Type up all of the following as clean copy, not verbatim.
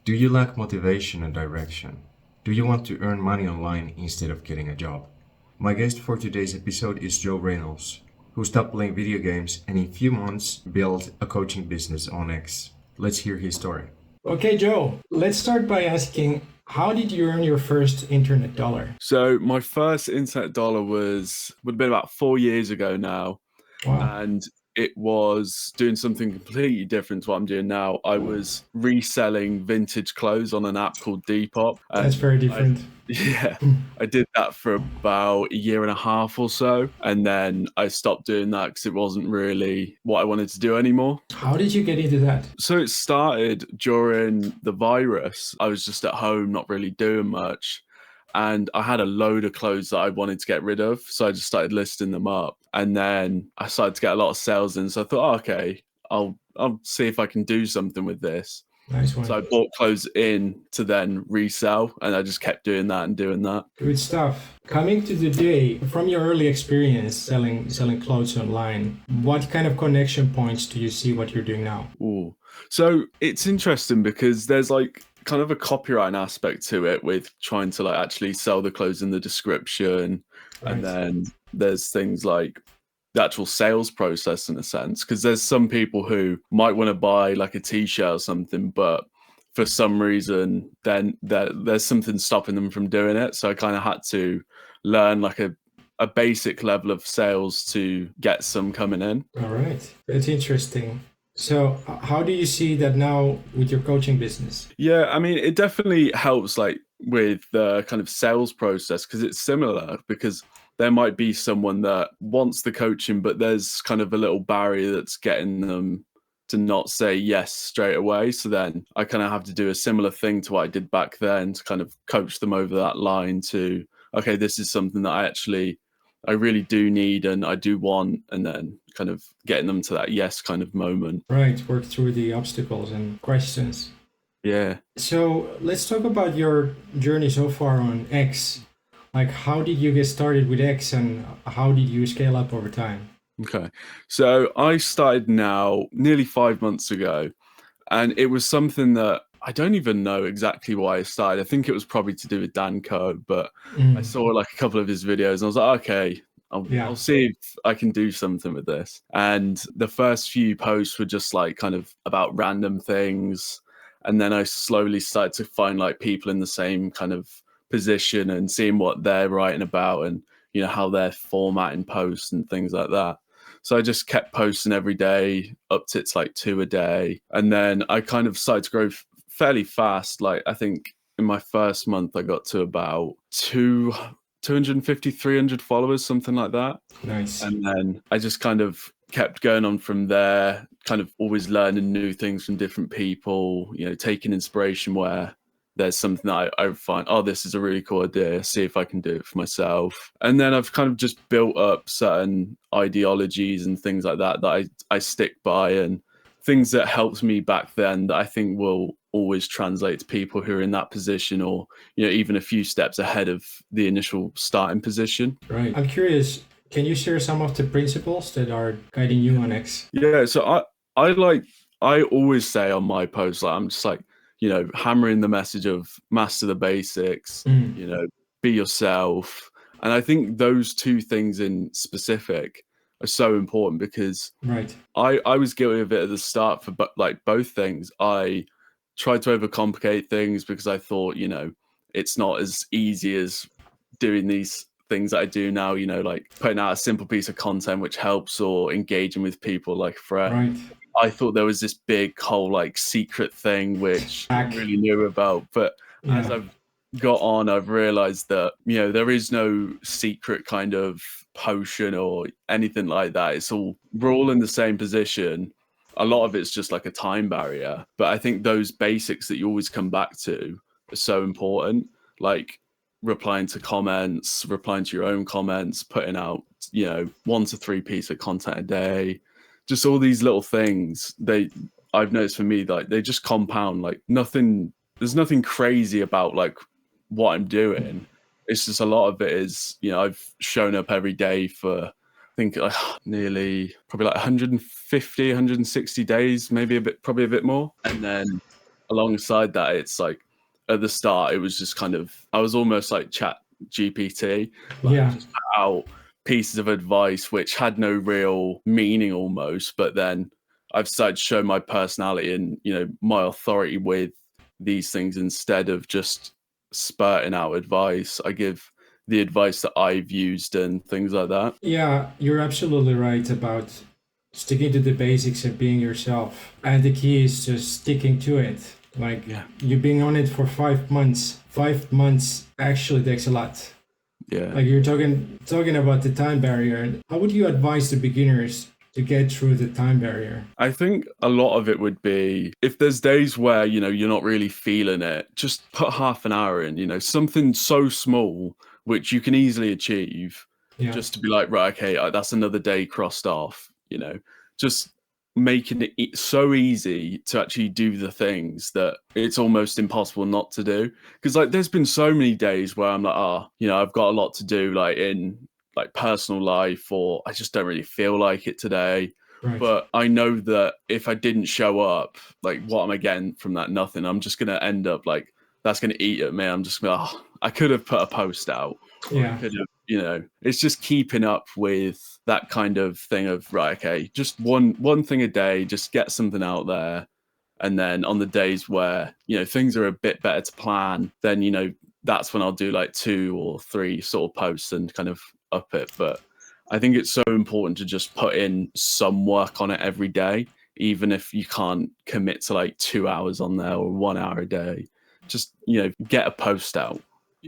Do you lack motivation and direction? Do you want to earn money online instead of getting a job? My guest for today's episode is Joe Reynolds, who stopped playing video games and in few months built a coaching business on X. Let's hear his story. Okay, Joe, let's start by asking, how did you earn your first internet dollar? So my first internet dollar would have been about 4 years ago now. Wow. And it was doing something completely different to what I'm doing now. I was reselling vintage clothes on an app called Depop. That's very different. I did that for about a year and a half or so. And then I stopped doing that because it wasn't really what I wanted to do anymore. How did you get into that? So it started during the virus. I was just at home, not really doing much. And I had a load of clothes that I wanted to get rid of. So I just started listing them up. And then I started to get a lot of sales in. So I thought, okay, I'll see if I can do something with this. Nice one. So I bought clothes in to then resell, and I just kept doing that and doing that. Good stuff. Coming to today, from your early experience selling clothes online, what kind of connection points do you see what you're doing now? Ooh. So it's interesting because there's like kind of a copyright aspect to it with trying to like actually sell the clothes in the description. Right. And then there's things like the actual sales process in a sense, because there's some people who might want to buy like a t-shirt or something, but for some reason then there's something stopping them from doing it. So I kind of had to learn like a basic level of sales to get some coming in. All right. That's interesting. So how do you see that now with your coaching business? Yeah, I mean, it definitely helps like with the kind of sales process because it's similar, because there might be someone that wants the coaching, but there's kind of a little barrier that's getting them to not say yes straight away. So then I kind of have to do a similar thing to what I did back then to kind of coach them over that line to, okay, this is something that I really do need and I do want, and then kind of getting them to that yes kind of moment. Right, work through the obstacles and questions. Yeah. So let's talk about your journey so far on X. Like, how did you get started with X and how did you scale up over time? Okay. So I started now nearly 5 months ago, and it was something that I don't even know exactly why I started. I think it was probably to do with Danco, but I saw like a couple of his videos and I was like, okay, I'll see if I can do something with this. And the first few posts were just like kind of about random things. And then I slowly started to find like people in the same kind of position and seeing what they're writing about and, you know, how they're formatting posts and things like that. So I just kept posting every day, up to it's like 2 a day. And then I kind of started to grow fairly fast. Like I think in my first month, I got to about 250, 300 followers, something like that. Nice. And then I just kind of kept going on from there, kind of always learning new things from different people, you know, taking inspiration where there's something that I find, oh, this is a really cool idea, see if I can do it for myself. And then I've kind of just built up certain ideologies and things like that that I stick by, and things that helped me back then that I think will always translate to people who are in that position, or, you know, even a few steps ahead of the initial starting position. Right. I'm curious, can you share some of the principles that are guiding you on X? Yeah, so I always say on my posts, like I'm just like, you know, hammering the message of master the basics, you know, be yourself. And I think those two things in specific are so important because I was guilty of it at the start for like both things. I tried to overcomplicate things because I thought, you know, it's not as easy as doing these things that I do now, you know, like putting out a simple piece of content which helps or engaging with people like a friend. I thought there was this big whole like secret thing which I really knew about, but as I've got on, I've realized that, you know, there is no secret kind of potion or anything like that. We're all in the same position. A lot of it's just like a time barrier, but I think those basics that you always come back to are so important, like replying to comments, replying to your own comments, putting out, you know, 1 to 3 pieces of content a day. Just all these little things, I've noticed for me, like they just compound. Like there's nothing crazy about like what I'm doing. It's just a lot of it is, you know, I've shown up every day for, I think probably like 150, 160 days, maybe probably a bit more. And then alongside that, it's like at the start, it was just kind of, I was almost like Chat GPT. Like, I just put out pieces of advice which had no real meaning almost, but then I've started to show my personality and, you know, my authority with these things instead of just spurting out advice. I give the advice that I've used and things like that. Yeah, you're absolutely right about sticking to the basics and being yourself. And the key is just sticking to it. Like you've been on it for 5 months. 5 months actually takes a lot. Yeah. Like you're talking about the time barrier. How would you advise the beginners to get through the time barrier? I think a lot of it would be, if there's days where, you know, you're not really feeling it, just put half an hour in, you know, something so small which you can easily achieve, just to be like, right, okay, that's another day crossed off, you know, just making it so easy to actually do the things that it's almost impossible not to do. Because like there's been so many days where I'm like, you know, I've got a lot to do, like in like personal life, or I just don't really feel like it today. Right. But I know that if I didn't show up, like what am I getting from that? Nothing. I'm just going to end up like, that's going to eat at me. I'm just going to, I could have put a post out. Yeah. I could have, you know, it's just keeping up with that kind of thing of, right, okay, just one thing a day, just get something out there. And then on the days where, you know, things are a bit better to plan, then, you know, that's when I'll do like 2 or 3 sort of posts and kind of up it. But I think it's so important to just put in some work on it every day, even if you can't commit to like 2 hours on there or 1 hour a day. Just, you know, get a post out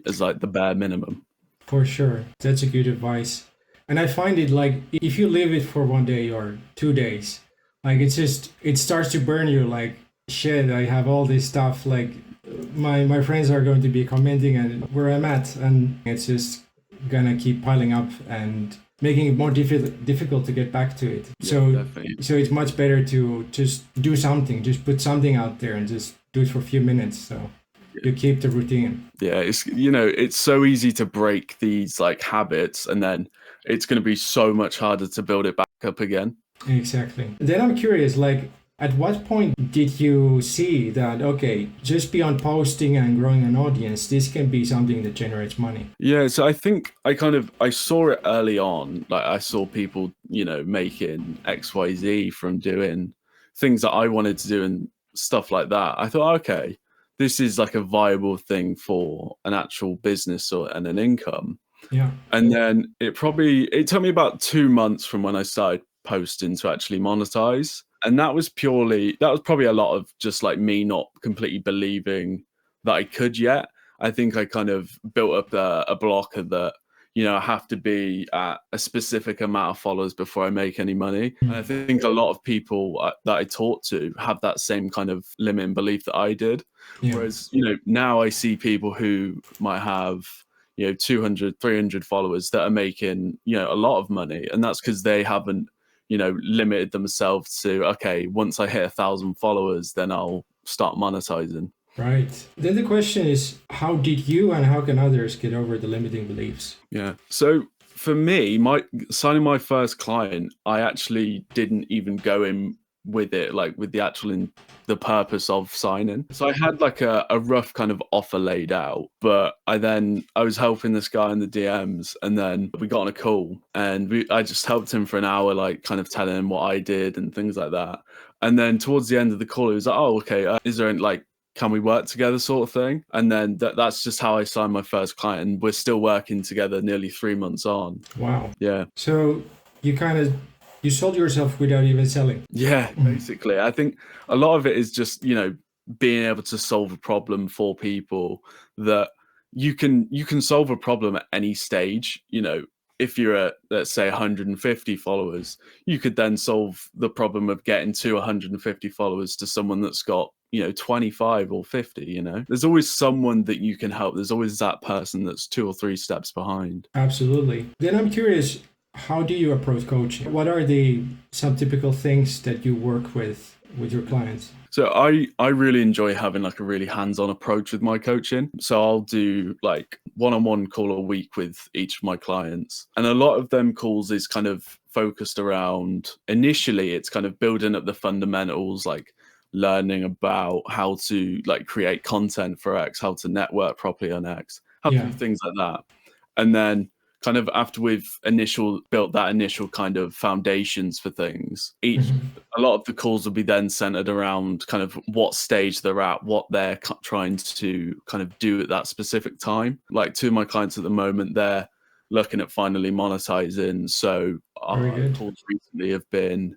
as like the bare minimum. For sure. That's a good advice. And I find it like if you leave it for 1 day or 2 days, like it starts to burn you like, shit, I have all this stuff, like my friends are going to be commenting and where I'm at, and it's just gonna keep piling up and making it more difficult to get back to it. Yeah, so it's much better to just do something, just put something out there and just do it for a few minutes. So you keep the routine. Yeah, it's, you know, it's so easy to break these like habits, and then it's going to be so much harder to build it back up again. Exactly. Then I'm curious, like, at what point did you see that, okay, just beyond posting and growing an audience, this can be something that generates money? Yeah, so I think I saw it early on. Like I saw people, you know, making XYZ from doing things that I wanted to do and stuff like that. I thought, okay, this is like a viable thing for an actual business and an income. Yeah. And then it took me about 2 months from when I started posting to actually monetize. And that was probably a lot of just like me not completely believing that I could yet. I think I kind of built up a blocker that, you know, I have to be at a specific amount of followers before I make any money. And I think a lot of people that I talk to have that same kind of limiting belief that I did. Yeah. Whereas, you know, now I see people who might have, you know, 200, 300 followers that are making, you know, a lot of money. And that's because they haven't, you know, limited themselves to, okay, once I hit 1,000 followers, then I'll start monetizing. Right. Then the question is, how did you and how can others get over the limiting beliefs? Yeah. So for me, signing my first client, I actually didn't even go in with it, like with the purpose of signing. So I had like a rough kind of offer laid out, but I was helping this guy in the DMs, and then we got on a call and I just helped him for an hour, like kind of telling him what I did and things like that. And then towards the end of the call, he was like, oh, okay, is there any, like, can we work together sort of thing? And then that's just how I signed my first client, and we're still working together nearly 3 months on. Wow. Yeah. So you sold yourself without even selling. Yeah, basically. I think a lot of it is just, you know, being able to solve a problem for people that you can solve a problem at any stage. You know, if you're at, let's say, 150 followers, you could then solve the problem of getting to 150 followers to someone that's got, you know, 25 or 50, you know. There's always someone that you can help. There's always that person that's 2 or 3 steps behind. Absolutely. Then I'm curious, how do you approach coaching? What are some typical things that you work with your clients? So I really enjoy having like a really hands-on approach with my coaching. So I'll do like one-on-one call a week with each of my clients. And a lot of them calls is kind of focused around, initially it's kind of building up the fundamentals, like learning about how to like create content for X, how to network properly on X, how to do things like that. And then kind of after we've built that initial kind of foundations for things, a lot of the calls will be then centered around kind of what stage they're at, what they're trying to kind of do at that specific time. Like two of my clients at the moment, they're looking at finally monetizing. So our calls recently have been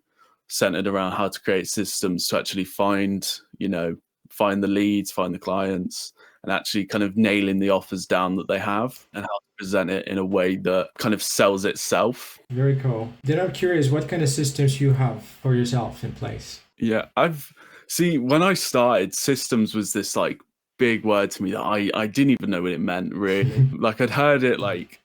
centered around how to create systems to actually find the leads, find the clients, and actually kind of nailing the offers down that they have and how to present it in a way that kind of sells itself. Very cool. Then I'm curious what kind of systems you have for yourself in place. Yeah, when I started, systems was this like big word to me that I didn't even know what it meant really. Like I'd heard it like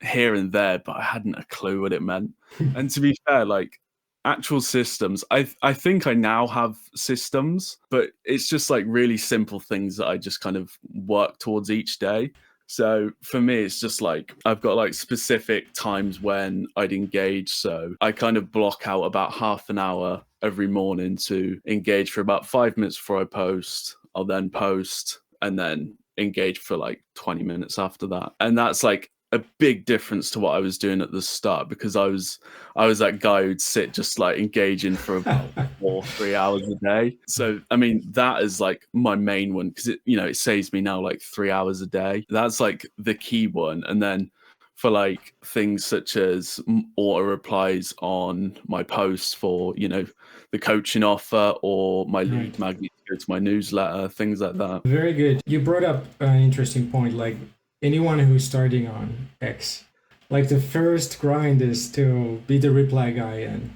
here and there, but I hadn't a clue what it meant. And to be fair, like actual systems, I think I now have systems, but it's just like really simple things that I just kind of work towards each day. So for me, it's just like I've got like specific times when I'd engage. So I kind of block out about half an hour every morning to engage for about 5 minutes before I post. I'll then post and then engage for like 20 minutes after that. And that's like a big difference to what I was doing at the start, because I was that guy who'd sit just like engaging for about 4 or 3 hours a day. So I mean, that is like my main one, because it saves me now like 3 hours a day. That's like the key one. And then for like things such as auto replies on my posts for the coaching offer or my lead magnet to go to my newsletter, things like that. Very good. You brought up an interesting point, like anyone who's starting on X, like the first grind is to be the reply guy and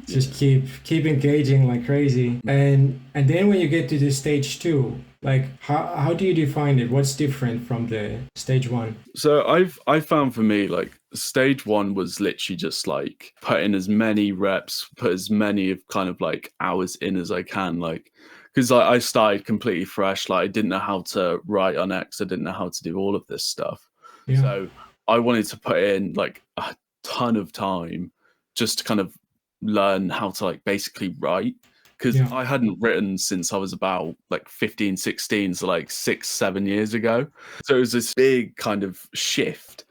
just keep engaging like crazy. And then when you get to the stage 2, like how do you define it? What's different from the stage 1? So I found for me, like stage 1 was literally just like put in as many reps, put as many of kind of like hours in as I can, like because I started completely fresh. Like I didn't know how to write on X. I didn't know how to do all of this stuff. Yeah. So I wanted to put in like a ton of time just to kind of learn how to like basically write, because I hadn't written since I was about like 15, 16, so like 6-7 years ago. So it was this big kind of shift.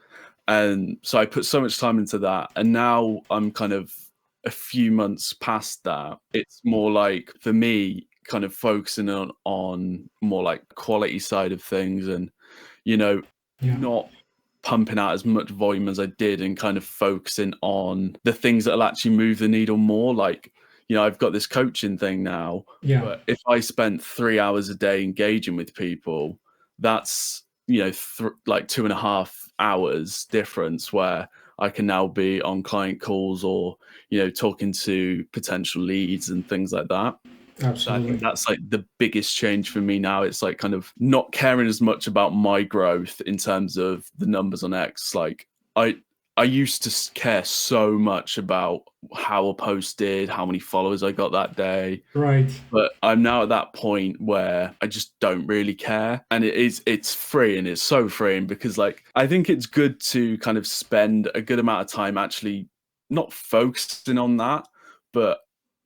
And so I put so much time into that. And now I'm kind of a few months past that. It's more like, for me, kind of focusing on more like quality side of things and, not pumping out as much volume as I did, and kind of focusing on the things that'll actually move the needle more. Like, I've got this coaching thing now, but if I spent 3 hours a day engaging with people, that's, like 2.5 hours difference where I can now be on client calls or, talking to potential leads and things like that. Absolutely. So I think that's like the biggest change for me now. It's like kind of not caring as much about my growth in terms of the numbers on X. Like I used to care so much about how a post did, how many followers I got that day. Right. But I'm now at that point where I just don't really care. And it's free, and it's so freeing, because like I think it's good to kind of spend a good amount of time actually not focusing on that, but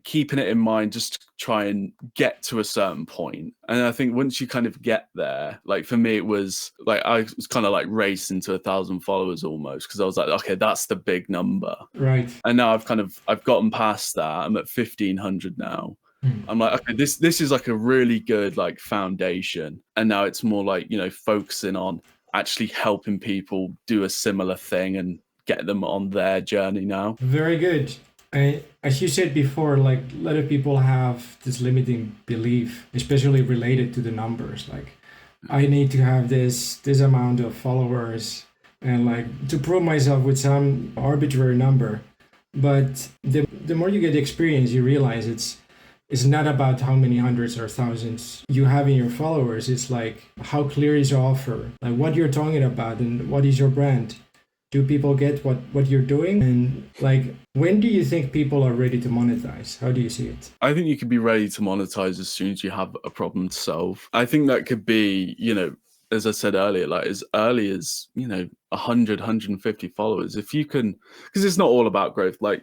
keeping it in mind, just try and get to a certain point. And I think once you kind of get there, like for me, it was like I was kind of like racing to 1,000 followers almost, because I was like, okay, that's the big number. Right. And now I've gotten past that. I'm at 1,500 now. I'm like, okay, this is like a really good like foundation. And now it's more like, focusing on actually helping people do a similar thing and get them on their journey now. Very good. As you said before, like a lot of people have this limiting belief, especially related to the numbers. Like, I need to have this amount of followers and like to prove myself with some arbitrary number. But the more you get experience, you realize it's not about how many hundreds or thousands you have in your followers. It's like how clear is your offer, like what you're talking about, and what is your brand. Do people get what you're doing? And like, when do you think people are ready to monetize? How do you see it? I think you could be ready to monetize as soon as you have a problem to solve. I think that could be, as I said earlier, like as early as, 100, 150 followers. If you can, because it's not all about growth. Like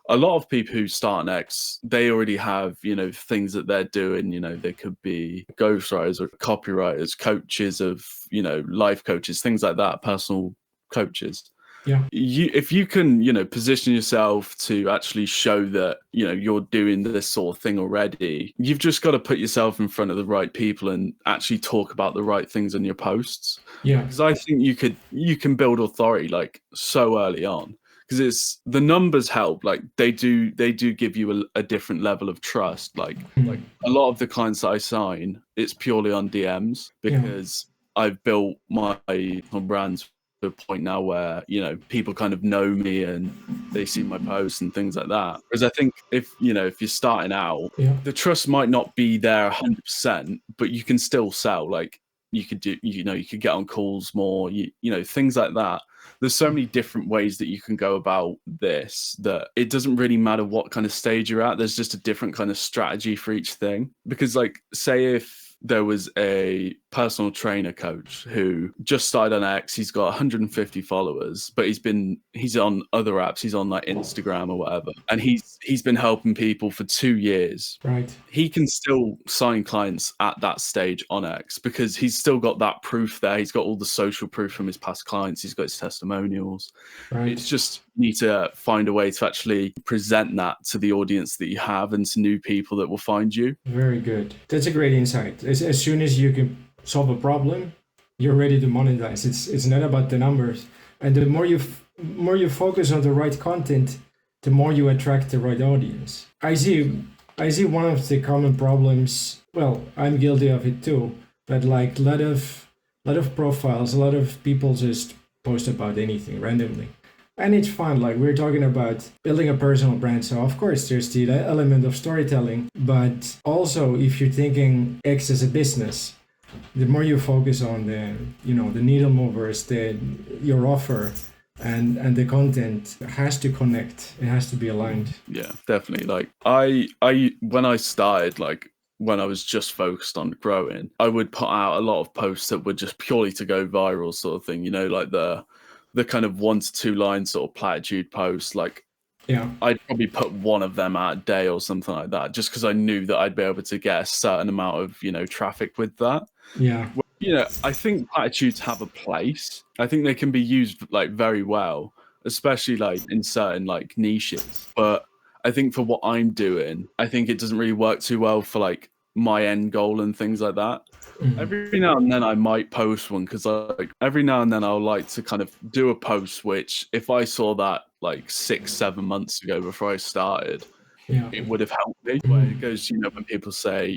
a lot of people who start an X, they already have, things that they're doing. They could be ghostwriters or copywriters, coaches of, life coaches, things like that, personal coaches. Yeah. If you can, position yourself to actually show that, you're doing this sort of thing already, you've just got to put yourself in front of the right people and actually talk about the right things on your posts. Yeah. Because I think you can build authority like so early on, because it's the numbers help. Like they do give you a different level of trust. Like a lot of the clients that I sign, it's purely on DMs because I've built my brands to a point now where people kind of know me and they see my posts and things like that. Whereas I think if you're starting out, the trust might not be there 100%, but you can still sell. Like you could do, you could get on calls more, things like that. There's so many different ways that you can go about this that it doesn't really matter what kind of stage you're at. There's just a different kind of strategy for each thing. Because like, say if there was a personal trainer coach who just started on X, he's got 150 followers, but he's on other apps, he's on like Instagram or whatever, and he's been helping people for 2 years. Right. He can still sign clients at that stage on X because he's still got that proof there. He's got all the social proof from his past clients. He's got his testimonials. Right. It's just you need to find a way to actually present that to the audience that you have and to new people that will find you. Very good. That's a great insight. As soon as you can solve a problem, you're ready to monetize. It's not about the numbers. And the more you focus on the right content, the more you attract the right audience. I see one of the common problems. Well, I'm guilty of it too. But like a lot of profiles, a lot of people just post about anything randomly. And it's fun, like we're talking about building a personal brand. So of course there's the element of storytelling, but also if you're thinking X as a business, the more you focus on the needle movers, your offer and the content has to connect. It has to be aligned. Yeah, definitely. Like I when I started, like when I was just focused on growing, I would put out a lot of posts that were just purely to go viral sort of thing, like the kind of 1 to 2 line sort of platitude posts. Like I'd probably put one of them out a day or something like that, just because I knew that I'd be able to get a certain amount of traffic with that. I think platitudes have a place. I think they can be used like very well, especially like in certain like niches, but I think for what I'm doing, I think it doesn't really work too well for like my end goal and things like that. Mm-hmm. Every now and then I might post one because like every now and then I'll like to kind of do a post which if I saw that like 6-7 months ago before I started, it would have helped me. Where it goes, when people say,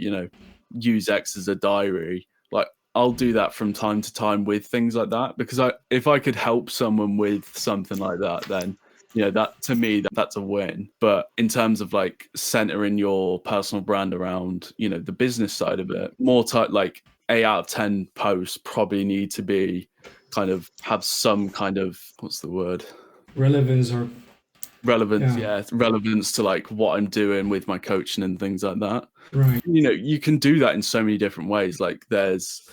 use X as a diary, like I'll do that from time to time with things like that, because if I could help someone with something like that, then that to me, that's a win. But in terms of like centering your personal brand around, the business side of it, more like 8 out of 10 posts probably need to be kind of have some kind of, what's the word? Relevance. Relevance to like what I'm doing with my coaching and things like that. Right. You can do that in so many different ways. Like there's,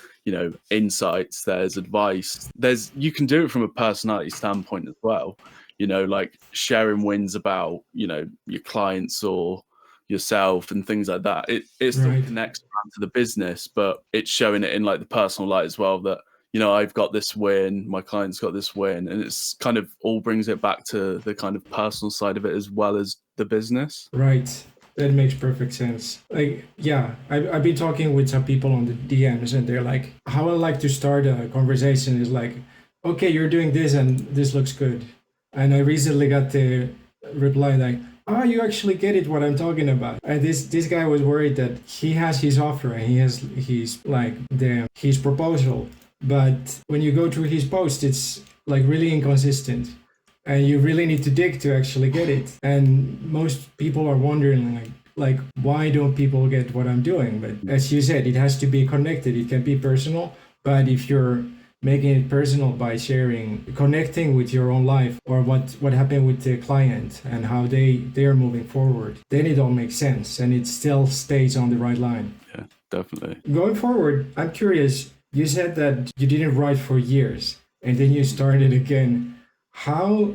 insights, there's advice, you can do it from a personality standpoint as well. Like sharing wins about, your clients or yourself and things like that. It still connects to the business, but it's showing it in like the personal light as well, that, I've got this win, my client's got this win, and it's kind of all brings it back to the kind of personal side of it as well as the business. Right. That makes perfect sense. Like, I've been talking with some people on the DMs and they're like, how I like to start a conversation is like, okay, you're doing this and this looks good. And I recently got the reply like, you actually get it what I'm talking about. And this guy was worried that he has his offer and he has his proposal. But when you go through his post, it's like really inconsistent. And you really need to dig to actually get it. And most people are wondering like why don't people get what I'm doing? But as you said, it has to be connected. It can be personal. But if you're making it personal by connecting with your own life or what happened with the client and how they are moving forward, then it all makes sense and it still stays on the right line. Yeah, definitely. Going forward, I'm curious, you said that you didn't write for years and then you started again. How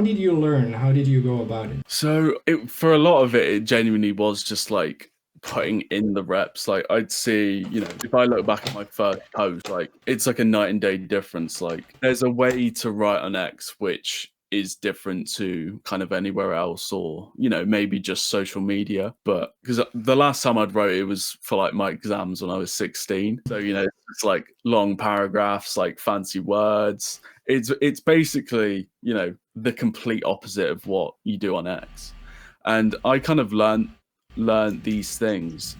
did you learn? How did you go about it? So for a lot of it, it genuinely was just like putting in the reps. Like I'd see, if I look back at my first post, like it's like a night and day difference. Like there's a way to write on X which is different to kind of anywhere else, or maybe just social media. But because the last time I'd wrote it was for like my exams when I was 16, so it's like long paragraphs, like fancy words. It's basically the complete opposite of what you do on X, and I kind of learned these things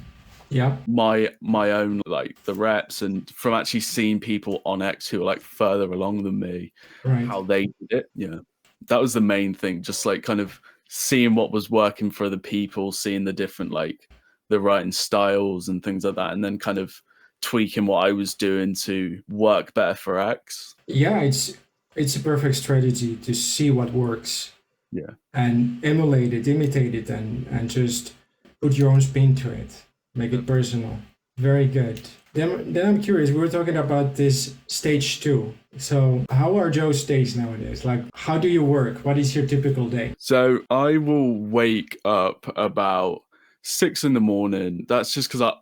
Yeah. my own, like the reps, and from actually seeing people on X who are like further along than me, Right. how they did it. That was the main thing, just like kind of seeing what was working for other people, seeing the different like the writing styles and things like that, and then kind of tweaking what I was doing to work better for X. Yeah, it's a perfect strategy to see what works. Yeah. And emulate it, imitate it, and just put your own spin to it. Make it personal. Very good. Then I'm curious, we were talking about this stage 2. So how are Joe's days nowadays? Like, how do you work? What is your typical day? So I will wake up about 6 in the morning. That's just because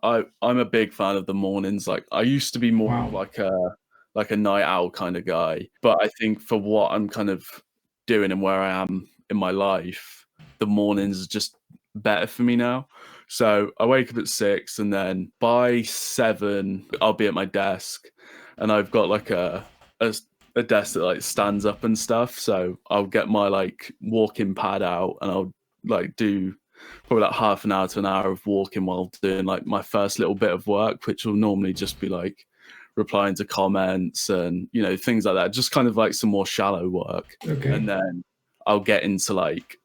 I'm a big fan of the mornings. Like I used to be more Wow. of like a night owl kind of guy, but I think for what I'm kind of doing and where I am in my life, the mornings are just better for me now. So I wake up at 6, and then by 7 I'll be at my desk, and I've got like a desk that like stands up and stuff. So I'll get my like walking pad out, and I'll like do probably like half an hour to an hour of walking while doing like my first little bit of work, which will normally just be like replying to comments and things like that, just kind of like some more shallow work. Okay. And then I'll get into like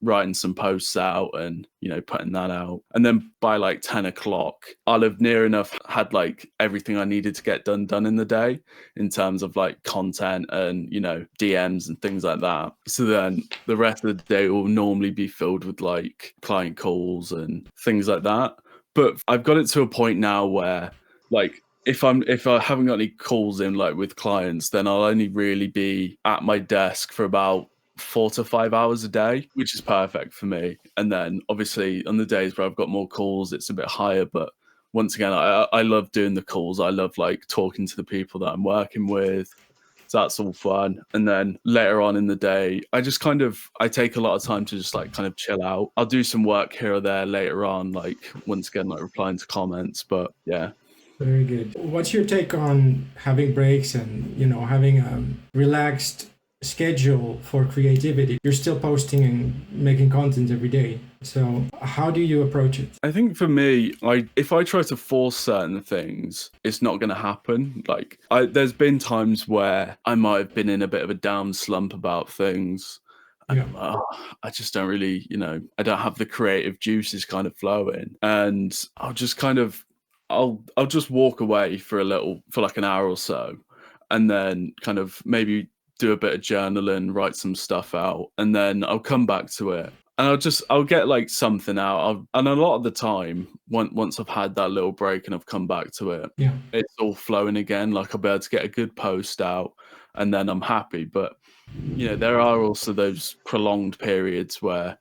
writing some posts out and putting that out, and then by like 10 o'clock I'll have near enough had like everything I needed to get done in the day in terms of like content and DMs and things like that. So then the rest of the day will normally be filled with like client calls and things like that. But I've got it to a point now where like if I haven't got any calls in like with clients, then I'll only really be at my desk for about 4 to 5 hours a day, which is perfect for me. And then obviously on the days where I've got more calls, it's a bit higher. But once again, I love doing the calls. I love like talking to the people that I'm working with. So that's all fun. And then later on in the day, I take a lot of time to just like kind of chill out. I'll do some work here or there later on, like once again, like replying to comments. But yeah. Very good. What's your take on having breaks and having a relaxed schedule for creativity? You're still posting and making content every day. So how do you approach it? I think for me, if I try to force certain things, it's not going to happen. Like there's been times where I might have been in a bit of a down slump about things. And I'm like, I just don't really, I don't have the creative juices kind of flowing. And I'll just kind of, I'll just walk away for like an hour or so, and then kind of maybe do a bit of journaling, write some stuff out, and then I'll come back to it. And I'll get like something out. And a lot of the time, once I've had that little break and I've come back to it, it's all flowing again. Like I'll be able to get a good post out, and then I'm happy. But there are also those prolonged periods where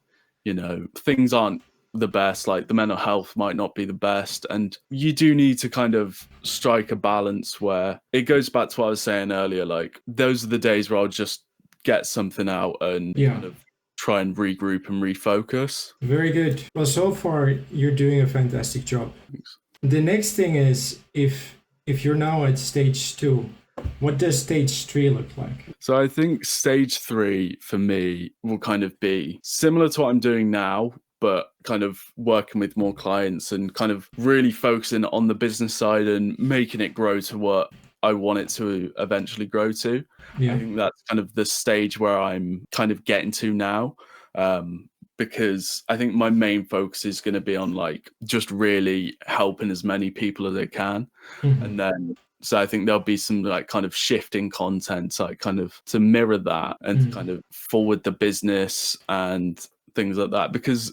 things aren't the best, like the mental health might not be the best, and you do need to kind of strike a balance where it goes back to what I was saying earlier. Like those are the days where I'll just get something out and kind of try and regroup and refocus. Very good. Well, so far you're doing a fantastic job. Thanks. The next thing is if you're now at stage 2, what does stage 3 look like? So I think stage 3 for me will kind of be similar to what I'm doing now, but kind of working with more clients and kind of really focusing on the business side and making it grow to what I want it to eventually grow to. I think that's kind of the stage where I'm kind of getting to now, because I think my main focus is going to be on like just really helping as many people as I can. And then so I think there'll be some like kind of shifting content, like kind of to mirror that and to kind of forward the business and things like that. Because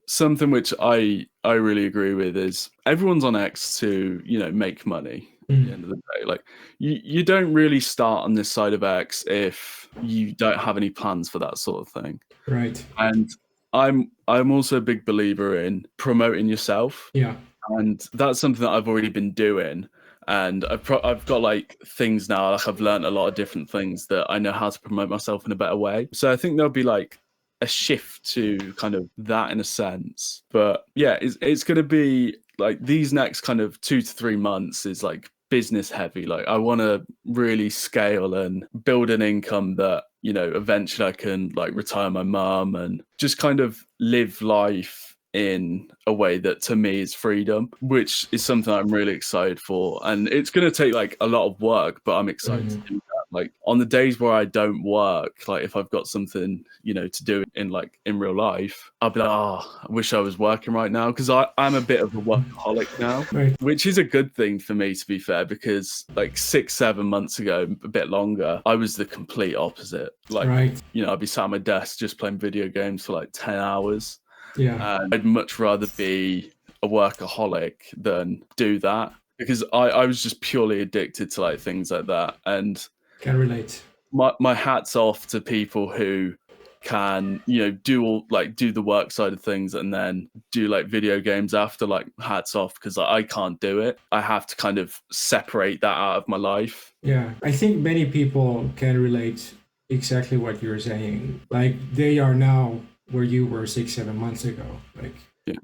something which I really agree with is everyone's on X to make money, at the end of the day. Like you don't really start on this side of X if you don't have any plans for that sort of thing. Right. And I'm also a big believer in promoting yourself. Yeah. And that's something that I've already been doing. And I've got like things now, like I've learned a lot of different things that I know how to promote myself in a better way. So I think there'll be like a shift to kind of that in a sense. But yeah, it's going to be like these next kind of 2 to 3 months is like business heavy. Like I want to really scale and build an income that, you know, eventually I can like retire my mum and just kind of live life in a way that to me is freedom, which is something I'm really excited for. And it's going to take like a lot of work, but I'm excited to do that. Like on the days where I don't work, like if I've got something, you know, to do in real life, I'll be like, oh, I wish I was working right now, because I'm a bit of a workaholic now, Right. which is a good thing for me, to be fair, because like 6-7 months ago, a bit longer, I was the complete opposite. Like, Right. you know, I'd be sat at my desk just playing video games for like 10 hours. Yeah. I'd much rather be a workaholic than do that, because I was just purely addicted to like things like that. And Can relate. my hat's off to people who can, you know, do the work side of things and then do like video games after. Like hats off, because I can't do it. I have to kind of separate that out of my life. Yeah. I think many people can relate exactly what you're saying. Like they are now where you were 6-7 months ago. Like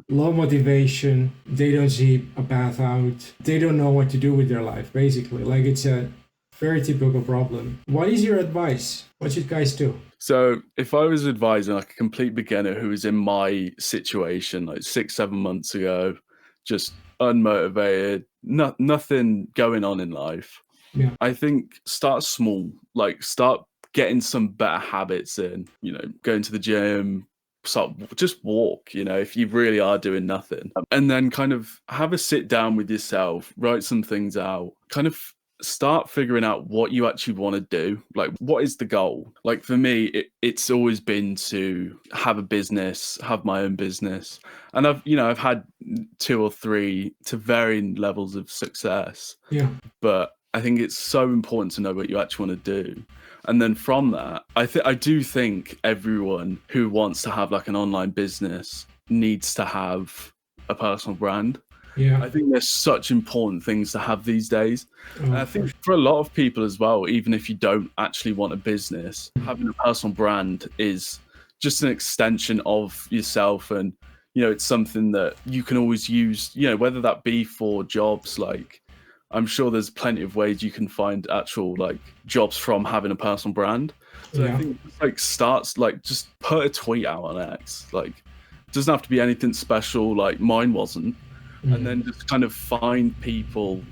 low motivation, they don't see a path out, they don't know what to do with their life, basically. Like it's a very typical problem. What is your advice? What should guys do? So if I was advising like a complete beginner who was in my situation like 6-7 months ago, just unmotivated, nothing going on in life, I think start small. Like start getting some better habits in, you know, going to the gym, just walk, you know, if you really are doing nothing, and then kind of have a sit down with yourself, write some things out, kind of start figuring out what you actually want to do. Like, what is the goal? Like for me, it's always been to have a business, have my own business. And I've had 2 or 3 to varying levels of success. Yeah. But I think it's so important to know what you actually want to do. And then from that, I do think everyone who wants to have like an online business needs to have a personal brand. Yeah. I think there's such important things to have these days. And I think For for a lot of people as well, even if you don't actually want a business, having a personal brand is just an extension of yourself. And, you know, it's something that you can always use, you know, whether that be for jobs, like I'm sure there's plenty of ways you can find actual like jobs from having a personal brand. So I think like starts like just put a tweet out on X. Like it doesn't have to be anything special. Like mine wasn't. And then just kind of find people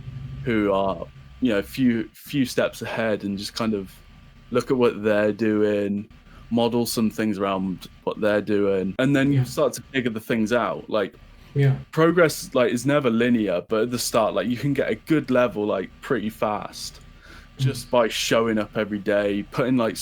who are, you know, a few steps ahead and just kind of look at what they're doing, model some things around what they're doing, and then you start to figure the things out. Like progress like is never linear, but at the start, like you can get a good level like pretty fast just by showing up every day, putting like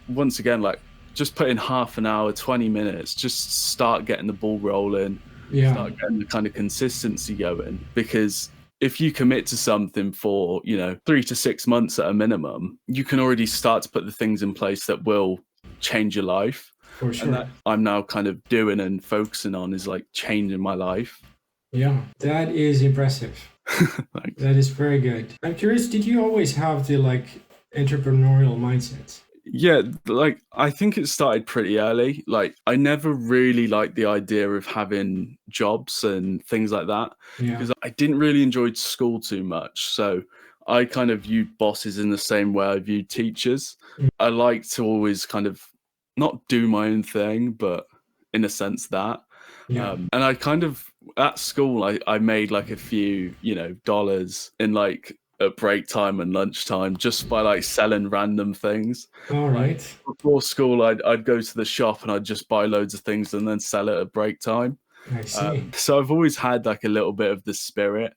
once again, like just put in half an hour, 20 minutes, just start getting the ball rolling. Start getting the kind of consistency going, because if you commit to something for, you know, 3 to 6 months at a minimum, you can already start to put the things in place that will change your life. For sure. And that I'm now kind of doing and focusing on is like changing my life. Yeah, that is impressive. Thanks. That is very good. I'm curious, did you always have the like entrepreneurial mindset? Yeah, like I think it started pretty early. Like I never really liked the idea of having jobs and things like that, because I didn't really enjoy school too much. So I kind of viewed bosses in the same way I viewed teachers. I like to always kind of not do my own thing, but in a sense that. And I kind of at school I made like a few, you know, dollars in like at break time and lunchtime just by like selling random things. All right. Like, before school, I'd go to the shop and I'd just buy loads of things and then sell it at break time. I see. So I've always had like a little bit of the spirit.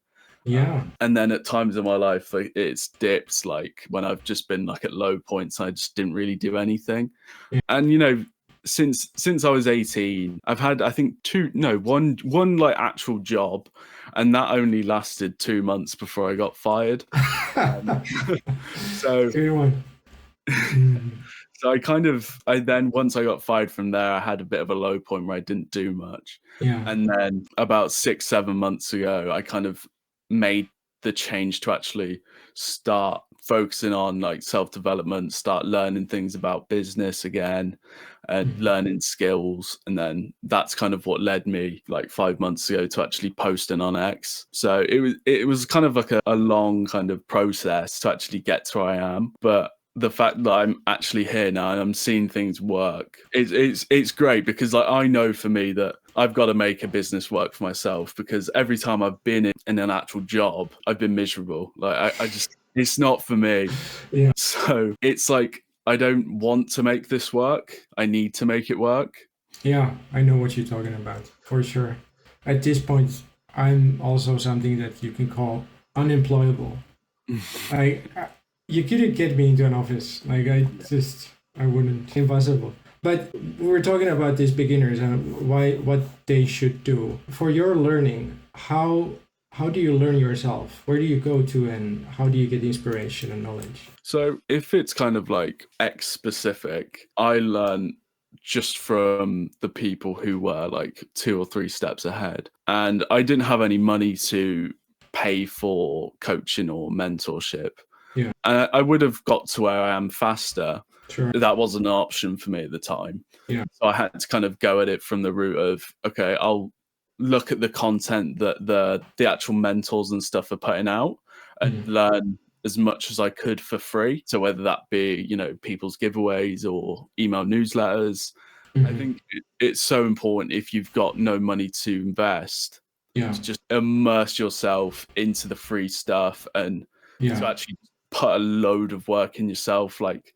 And then at times in my life, like, it's dipped, like when I've just been like at low points, I just didn't really do anything. And you know, since I was 18, I've had, I think, one like actual job, and that only lasted 2 months before I got fired. So Good one. So I then, once I got fired from there, I had a bit of a low point where I didn't do much. Yeah. And then about 6-7 months ago, I kind of made the change to actually start focusing on like self-development, start learning things about business again, and learning skills. And then that's kind of what led me like 5 months ago to actually posting on X. So it was kind of like a long kind of process to actually get to where I am. But the fact that I'm actually here now and I'm seeing things work, it's great, because like I know for me that I've got to make a business work for myself, because every time I've been in an actual job, I've been miserable. Like I just, it's not for me. Yeah. So it's like, I don't want to make this work. I need to make it work. Yeah, I know what you're talking about, for sure. At this point, I'm also something that you can call unemployable. You couldn't get me into an office. Like I wouldn't. Impossible. But we're talking about these beginners and what they should do. For your learning, how do you learn yourself? Where do you go to, and how do you get inspiration and knowledge? So if it's kind of like X specific, I learn just from the people who were like 2 or 3 steps ahead. And I didn't have any money to pay for coaching or mentorship. Yeah. And I would have got to where I am faster. Sure. That wasn't an option for me at the time. Yeah. So I had to kind of go at it from the route of, okay, I'll look at the content that the actual mentors and stuff are putting out and learn as much as I could for free. So whether that be, you know, people's giveaways or email newsletters, I think it's so important, if you've got no money to invest, to just immerse yourself into the free stuff and to actually put a load of work in yourself. Like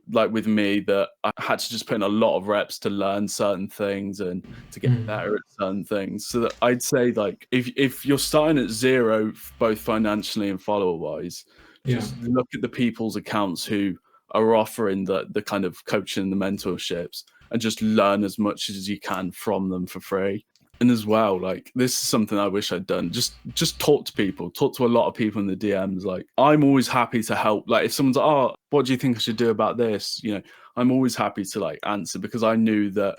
with me, that I had to just put in a lot of reps to learn certain things and to get better at certain things. So that I'd say, like, if you're starting at zero, both financially and follower wise, just look at the people's accounts who are offering the kind of coaching and the mentorships, and just learn as much as you can from them for free. And as well, like, this is something I wish I'd done. Just talk to people, talk to a lot of people in the DMs. Like, I'm always happy to help. Like, if someone's like, oh, what do you think I should do about this? You know, I'm always happy to like answer, because I knew that,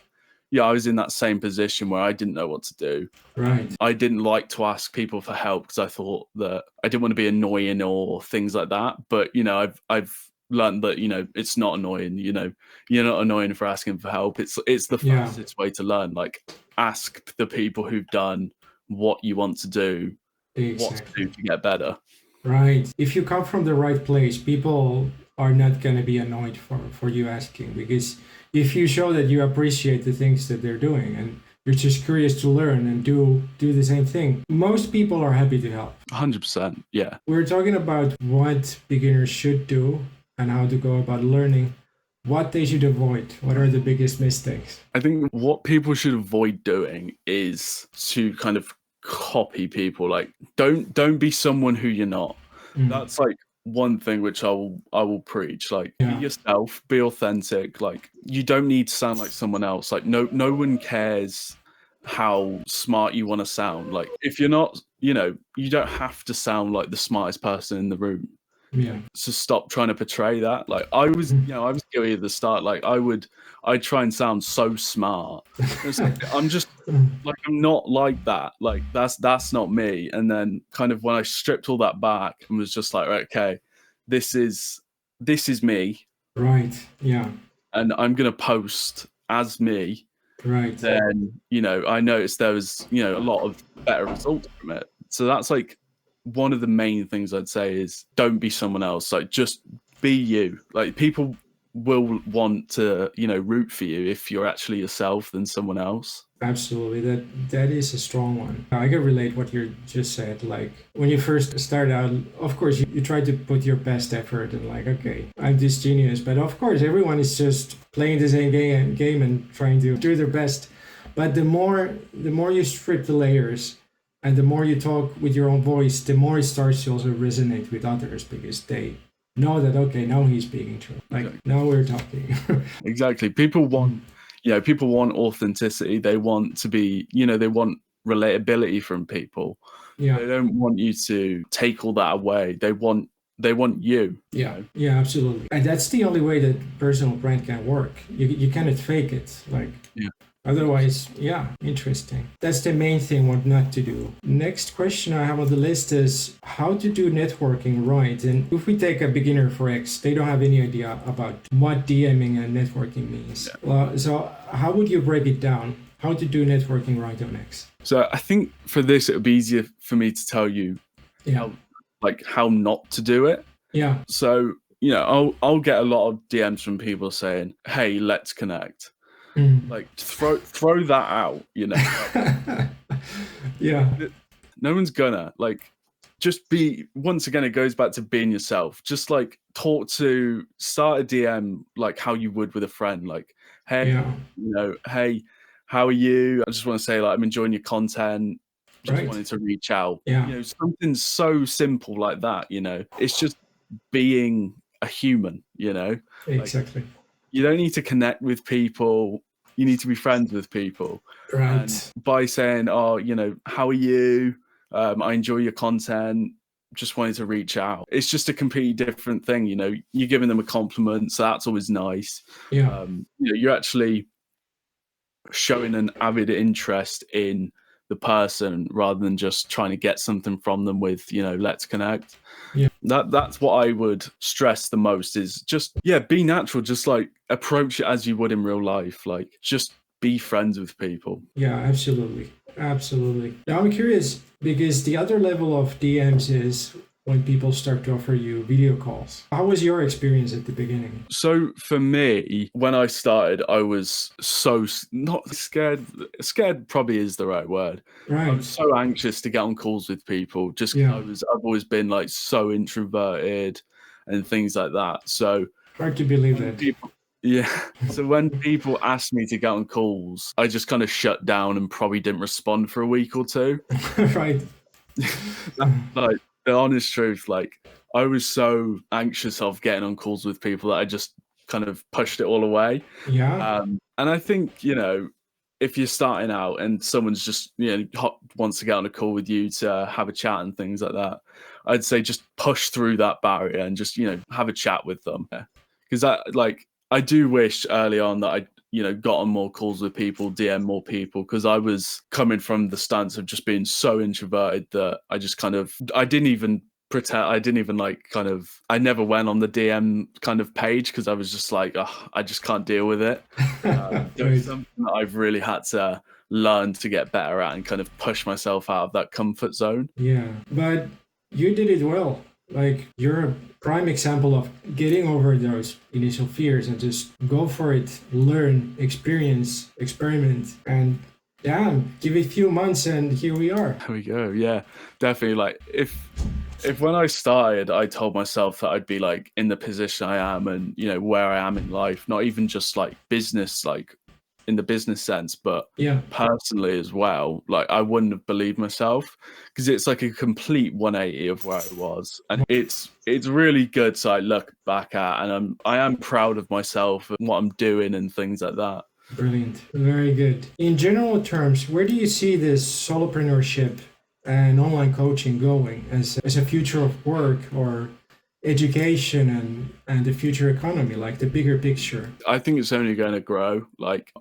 I was in that same position where I didn't know what to do. Right. I didn't like to ask people for help, because I thought that I didn't want to be annoying or things like that. But, you know, I've learned that, you know, it's not annoying. You know, you're not annoying for asking for help. It's the fastest way to learn. Like, ask the people who've done what you want to do, what to do to get better. Right. If you come from the right place, people are not going to be annoyed for you asking, because if you show that you appreciate the things that they're doing and you're just curious to learn and do the same thing, most people are happy to help. 100%. Yeah. We're talking about what beginners should do and how to go about learning. What they should avoid. What are the biggest mistakes? I think what people should avoid doing is to kind of copy people. Like, don't be someone who you're not. That's like one thing which I will preach. Like, be yourself, be authentic. Like, you don't need to sound like someone else. Like, no one cares how smart you want to sound. Like, if you're not, you know, you don't have to sound like the smartest person in the room. Yeah. So stop trying to portray that. Like, I was guilty at the start. Like, I'd try and sound so smart. Like, I'm just like, I'm not like that. Like, that's not me. And then kind of when I stripped all that back and was just like, okay, this is me. Right. Yeah. And I'm gonna post as me. Right. Then, you know, I noticed there was, you know, a lot of better results from it. So that's like one of the main things I'd say is, don't be someone else. Like, just be you. Like, people will want to, you know, root for you if you're actually yourself than someone else. Absolutely. That is a strong one. I can relate what you just said. Like, when you first start out, of course, you try to put your best effort and like, okay, I'm this genius. But of course, everyone is just playing the same game and trying to do their best. But the more you strip the layers, and the more you talk with your own voice, the more it starts to also resonate with others, because they know that, okay, now he's speaking true. Like, now we're talking. Exactly. People want, people want authenticity. They want to be, they want relatability from people. Yeah. They don't want you to take all that away. They want you. Yeah. Yeah, absolutely. And that's the only way that personal brand can work. You cannot fake it. Like, Yeah. Otherwise, yeah, interesting. That's the main thing what not to do. Next question I have on the list is how to do networking right. And if we take a beginner for X, they don't have any idea about what DMing and networking means. Yeah. Well, so how would you break it down? How to do networking right on X? So I think for this, it would be easier for me to tell you how not to do it. Yeah. So, I'll get a lot of DMs from people saying, hey, let's connect. Like throw that out, Yeah. No one's gonna just be, once again, it goes back to being yourself. Just start a DM like how you would with a friend, like, hey, hey, how are you? I just want to say I'm enjoying your content. Just wanted to reach out. Yeah. Something so simple like that, it's just being a human, Exactly. You don't need to connect with people. You need to be friends with people. Right. And by saying, how are you? I enjoy your content. Just wanted to reach out. It's just a completely different thing. You're giving them a compliment. So that's always nice. Yeah. You're actually showing an avid interest in the person rather than just trying to get something from them with, let's connect. Yeah. That's what I would stress the most is just, be natural. Just approach it as you would in real life. Just be friends with people. Yeah, absolutely. Absolutely. Now I'm curious because the other level of DMs is when people start to offer you video calls. How was your experience at the beginning? So for me, when I started, I was so not scared. Scared probably is the right word. Right. I was so anxious to get on calls with people just because I've always been so introverted and things like that. So hard to believe that. So when people asked me to get on calls, I just kind of shut down and probably didn't respond for a week or two. Right. The honest truth, I was so anxious of getting on calls with people that I just kind of pushed it all away. Yeah. And I think, if you're starting out and someone's just, wants to get on a call with you to have a chat and things like that, I'd say just push through that barrier and just, have a chat with them. Because I do wish early on that I got on more calls with people, DM more people, because I was coming from the stance of just being so introverted that I just I didn't even pretend, I never went on the DM kind of page because I was just I just can't deal with it. It's something that I've really had to learn to get better at and kind of push myself out of that comfort zone. Yeah, but you did it well. You're a prime example of getting over those initial fears and just go for it, learn, experience, experiment, and give it a few months and here we are. There we go. Yeah, definitely. If when I started, I told myself that I'd be in the position I am and, where I am in life, not even just business, in the business sense, but personally as well, I wouldn't have believed myself because it's a complete 180 of where I was. And it's really good to look back at, and I am proud of myself and what I'm doing and things like that. Brilliant. Very good. In general terms, where do you see this solopreneurship and online coaching going as a future of work or education and the future economy, the bigger picture? I think it's only going to grow.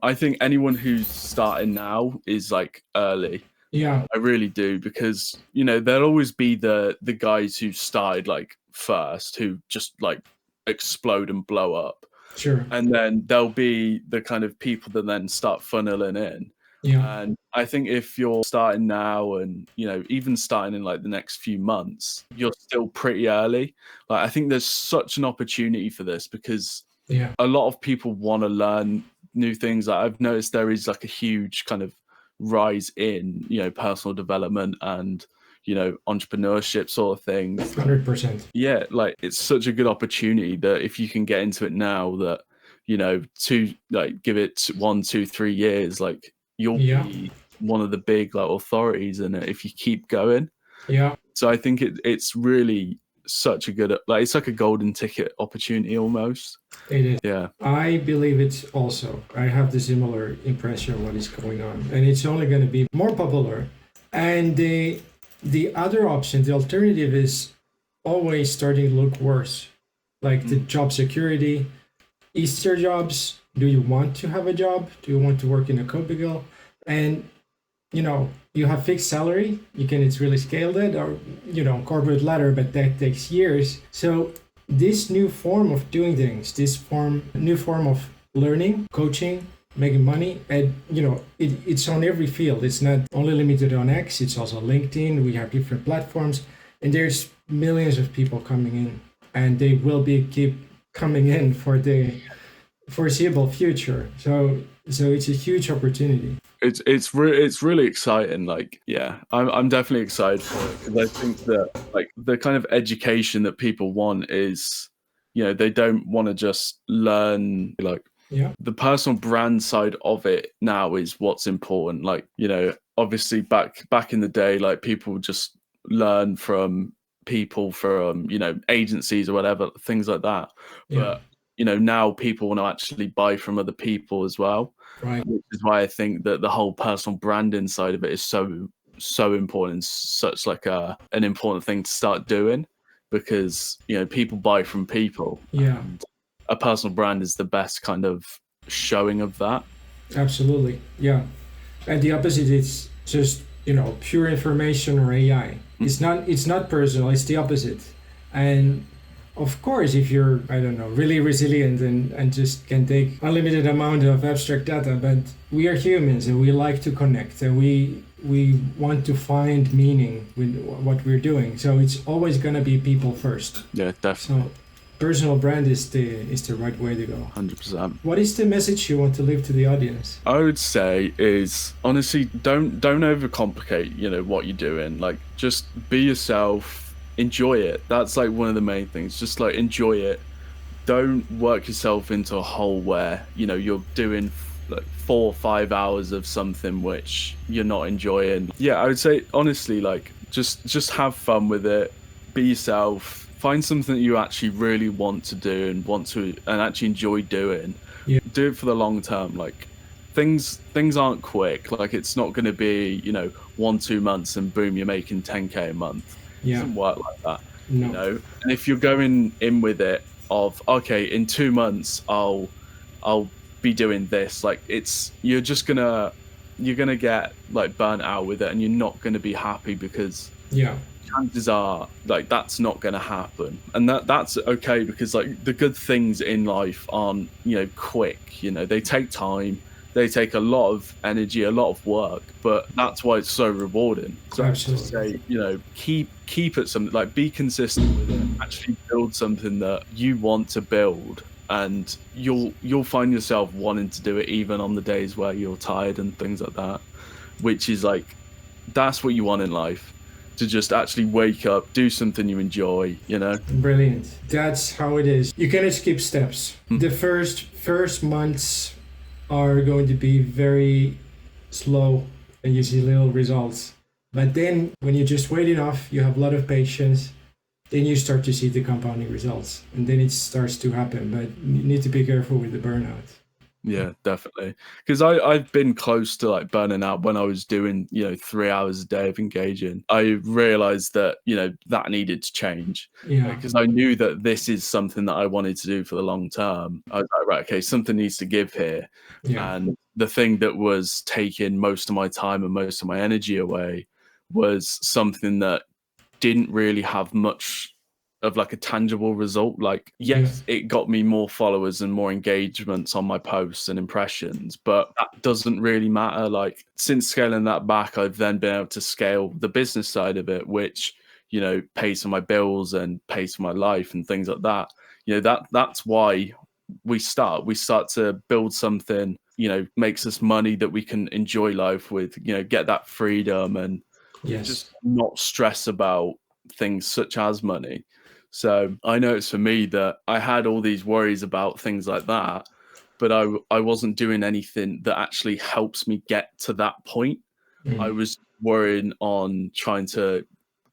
I think anyone who's starting now is early. Yeah, I really do, because there'll always be the guys who started first, who just explode and blow up. Sure. And then there'll be the kind of people that then start funneling in. Yeah. And I think if you're starting now and, even starting in the next few months, you're still pretty early. I think there's such an opportunity for this because a lot of people want to learn new things. I've noticed there is a huge kind of rise in, personal development and, entrepreneurship sort of things. 100%. Yeah. It's such a good opportunity that if you can get into it now that, give it 1, 2, 3 years, you'll be one of the big authorities in it if you keep going. Yeah. So I think it's really such a good, like, it's like a golden ticket opportunity almost. It is. Yeah. I believe it's also. I have the similar impression of what is going on, and it's only going to be more popular. And the other option, the alternative, is always starting to look worse, like the job security. Is there jobs? Do you want to have a job? Do you want to work in a cubicle? And you have fixed salary. It's really scaled it, or corporate ladder, but that takes years. So this new form of doing things, new form of learning, coaching, making money, and it's on every field. It's not only limited on X. It's also LinkedIn. We have different platforms, and there's millions of people coming in, and they will keep coming in for the foreseeable future. So it's a huge opportunity. It's really exciting. Like, yeah, I'm definitely excited for it, because I think that, like, the kind of education that people want is, they don't want to just learn, like, the personal brand side of it now is what's important. Like, obviously back in the day, like, people would just learn from people from agencies or whatever, things like that. But now people want to actually buy from other people as well. Right. Which is why I think that the whole personal branding side of it is so important, such like an important thing to start doing, because people buy from people. Yeah. And a personal brand is the best kind of showing of that. Absolutely. Yeah. And the opposite is just pure information or AI. It's not personal. It's the opposite. And of course, if you're, I don't know, really resilient and just can take unlimited amount of abstract data, but we are humans and we like to connect, and we want to find meaning with what we're doing. So it's always going to be people first. Yeah, definitely. So personal brand is the right way to go. 100%. What is the message you want to leave to the audience? I would say is, honestly, don't overcomplicate, what you're doing. Like, just be yourself. Enjoy it. That's like one of the main things. Just like enjoy it. Don't work yourself into a hole where you're doing like 4 or 5 hours of something which you're not enjoying. Yeah, I would say honestly, like, just have fun with it. Be yourself. Find something that you actually really want to do and actually enjoy doing. Yeah. Do it for the long term. Like, things aren't quick. Like, it's not going to be 1-2 months and boom, you're making 10K a month. Yeah. It doesn't work like that. No. And if you're going in with it of, okay, in 2 months I'll be doing this, like, you're gonna get like burnt out with it, and you're not gonna be happy, because chances are, like, that's not gonna happen. And that's okay, because like the good things in life aren't quick. They take time. They take a lot of energy, a lot of work, but that's why it's so rewarding. So Absolutely. I would say, keep it something, like, be consistent with it. Actually build something that you want to build, and you'll find yourself wanting to do it even on the days where you're tired and things like that. Which is like, that's what you want in life, to just actually wake up, do something you enjoy. Brilliant. That's how it is. You cannot skip steps. The first months are going to be very slow and you see little results. But then when you just wait enough, you have a lot of patience, then you start to see the compounding results, and then it starts to happen. But you need to be careful with the burnout. Yeah, definitely. Because I've been close to like burning out when I was doing 3 hours a day of engaging. I realized that that needed to change. Yeah. Because I knew that this is something that I wanted to do for the long term. I was like, right, okay, something needs to give here. Yeah. And the thing that was taking most of my time and most of my energy away was something that didn't really have much of like a tangible result. Like, yes, it got me more followers and more engagements on my posts and impressions, but that doesn't really matter. Like, since scaling that back, I've then been able to scale the business side of it, which pays for my bills and pays for my life and things like that. That's why we start to build something makes us money that we can enjoy life with, get that freedom and just not stress about things such as money. So I know it's for me that I had all these worries about things like that, but I wasn't doing anything that actually helps me get to that point. I was worrying on trying to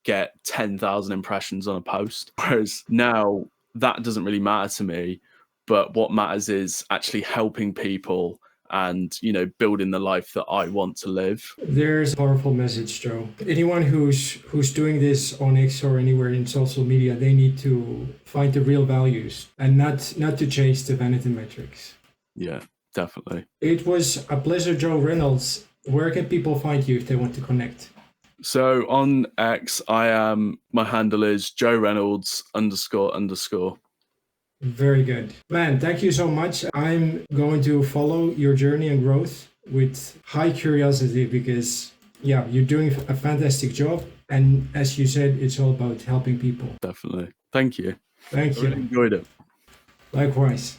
get 10,000 impressions on a post. Whereas now that doesn't really matter to me, but what matters is actually helping people and, you know, building the life that I want to live. There's a powerful message, Joe. Anyone who's doing this on X or anywhere in social media, they need to find the real values and not to chase the vanity metrics. Yeah, definitely. It was a pleasure, Joe Reynolds. Where can people find you if they want to connect? So on X, my handle is Joe Reynolds __. Very good. Man, thank you so much. I'm going to follow your journey and growth with high curiosity because, yeah, you're doing a fantastic job. And as you said, it's all about helping people. Definitely. Thank you. Thank I you. really enjoyed it. Likewise.